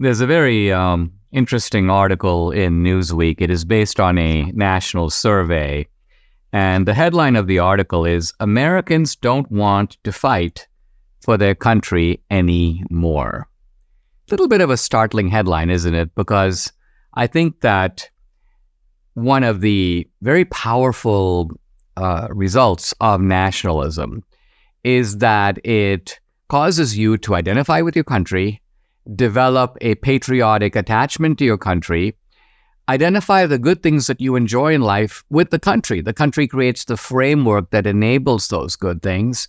There's a very interesting article in Newsweek. It is based on a national survey. And the headline of the article is, Americans don't want to fight for their country anymore. A little bit of a startling headline, isn't it? Because I think that one of the very powerful results of nationalism is that it causes you to identify with your country, develop a patriotic attachment to your country, identify the good things that you enjoy in life with the country. The country creates the framework that enables those good things.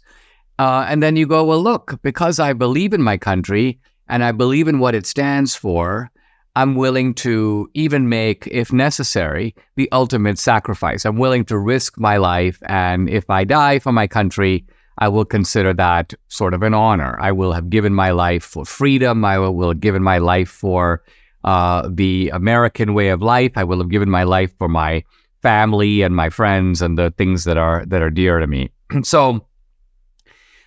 And then you go, well, look, because I believe in my country and I believe in what it stands for, I'm willing to even make, if necessary, the ultimate sacrifice. I'm willing to risk my life. And if I die for my country, I will consider that sort of an honor. I will have given my life for freedom. I will have given my life for the American way of life. I will have given my life for my family and my friends and the things that are dear to me. So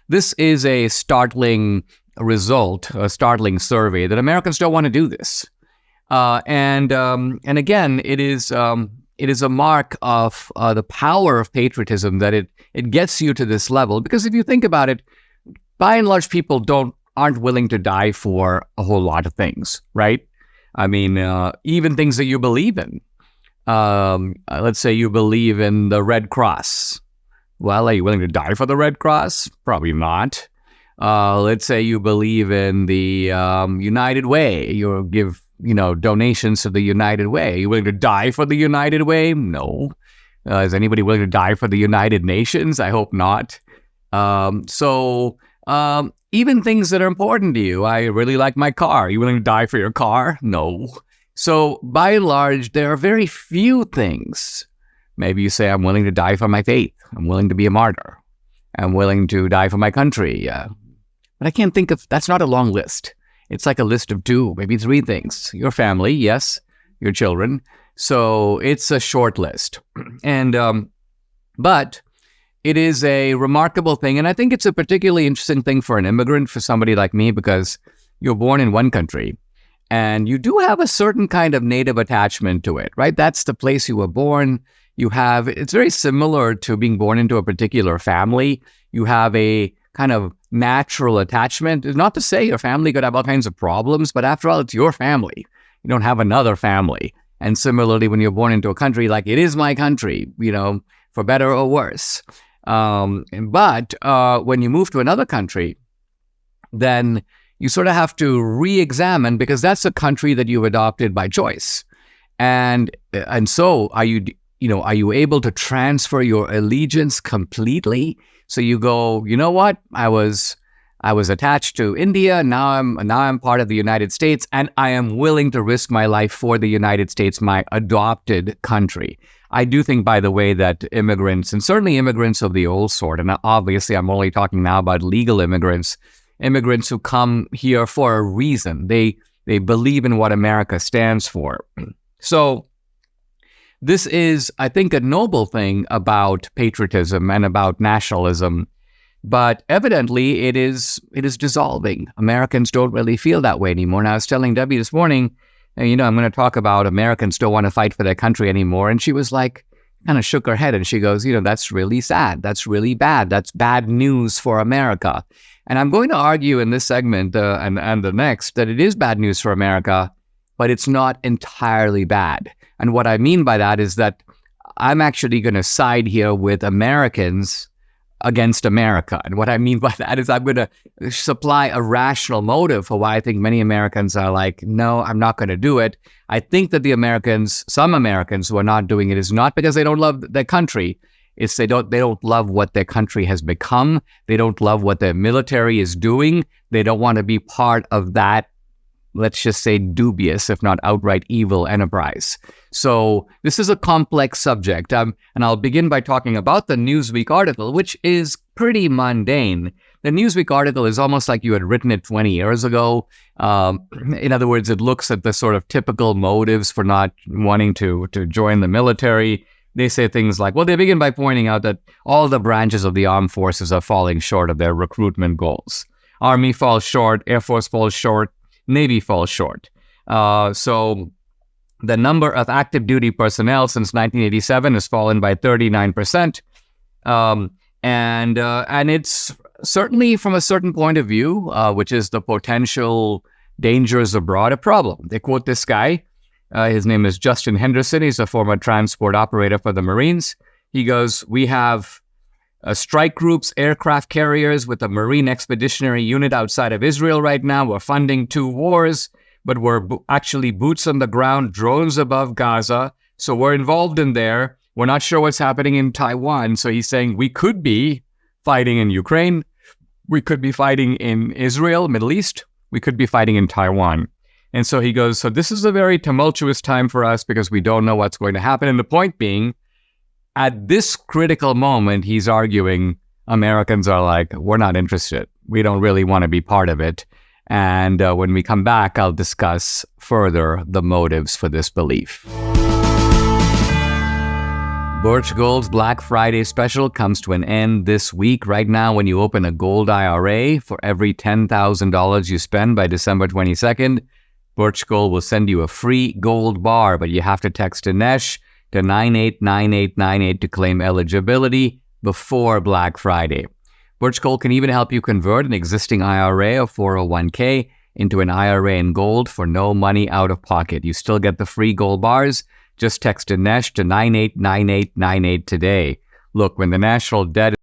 this is a startling result, a startling survey that Americans don't want to do this. And again, it is a mark of the power of patriotism that it gets you to this level. Because if you think about it, by and large, people aren't willing to die for a whole lot of things, right? I mean, even things that you believe in. Let's say you believe in the Red Cross. Well, are you willing to die for the Red Cross? Probably not. Let's say you believe in the United Way. You'll give donations to the United Way. Are you willing to die for the United Way? No. Is anybody willing to die for the United Nations? I hope not. So even things that are important to you. I really like my car. Are you willing to die for your car? No. So by and large, there are very few things. Maybe you say, I'm willing to die for my faith. I'm willing to be a martyr. I'm willing to die for my country. But I can't think of, that's not a long list. It's like a list of 2, maybe 3 things. Your family, yes, your children. So it's a short list. And but it is a remarkable thing. And I think it's a particularly interesting thing for an immigrant, for somebody like me, because you're born in one country and you do have a certain kind of native attachment to it, right? That's the place you were born. It's very similar to being born into a particular family. You have a kind of natural attachment. It's not to say your family could have all kinds of problems, but after all, it's your family. You don't have another family. And similarly, when you're born into a country, like it is my country, for better or worse. But when you move to another country, then you sort of have to re-examine, because that's a country that you've adopted by choice. And so are you able to transfer your allegiance completely? So you go, you know what? I was attached to India. Now I'm part of the United States, and I am willing to risk my life for the United States, my adopted country. I do think, by the way, that immigrants, and certainly immigrants of the old sort, and obviously I'm only talking now about legal immigrants who come here for a reason. They believe in what America stands for. So this is, I think, a noble thing about patriotism and about nationalism, but evidently it is dissolving. Americans don't really feel that way anymore. And I was telling Debbie this morning, I'm going to talk about Americans don't want to fight for their country anymore. And she was like, kind of shook her head and she goes, that's really sad. That's really bad. That's bad news for America. And I'm going to argue in this segment and the next that it is bad news for America, but it's not entirely bad. And what I mean by that is that I'm actually going to side here with Americans against America. And what I mean by that is I'm going to supply a rational motive for why I think many Americans are like, no, I'm not going to do it. I think that some Americans who are not doing it is not because they don't love their country. It's they don't love what their country has become. They don't love what their military is doing. They don't want to be part of that, let's just say, dubious, if not outright evil enterprise. So this is a complex subject. And I'll begin by talking about the Newsweek article, which is pretty mundane. The Newsweek article is almost like you had written it 20 years ago. In other words, it looks at the sort of typical motives for not wanting to join the military. They say things like, well, they begin by pointing out that all the branches of the armed forces are falling short of their recruitment goals. Army falls short, Air Force falls short, Navy falls short. So the number of active duty personnel since 1987 has fallen by 39%. And it's certainly from a certain point of view, which is the potential dangers abroad, a problem. They quote this guy. His name is Justin Henderson. He's a former transport operator for the Marines. He goes, we have strike groups, aircraft carriers with a Marine Expeditionary Unit outside of Israel right now. We're funding 2 wars, but we're actually boots on the ground, drones above Gaza. So we're involved in there. We're not sure what's happening in Taiwan. So he's saying we could be fighting in Ukraine. We could be fighting in Israel, Middle East. We could be fighting in Taiwan. And so he goes, so this is a very tumultuous time for us because we don't know what's going to happen. And the point being, at this critical moment, he's arguing Americans are like, we're not interested. We don't really want to be part of it. And when we come back, I'll discuss further the motives for this belief. Birch Gold's Black Friday special comes to an end this week. Right now, when you open a gold IRA, for every $10,000 you spend by December 22nd, Birch Gold will send you a free gold bar, but you have to text Dinesh to 989898 to claim eligibility before Black Friday. Birch Gold can even help you convert an existing IRA or 401k into an IRA in gold for no money out of pocket. You still get the free gold bars. Just text Dinesh to 989898 today. Look, when the national debt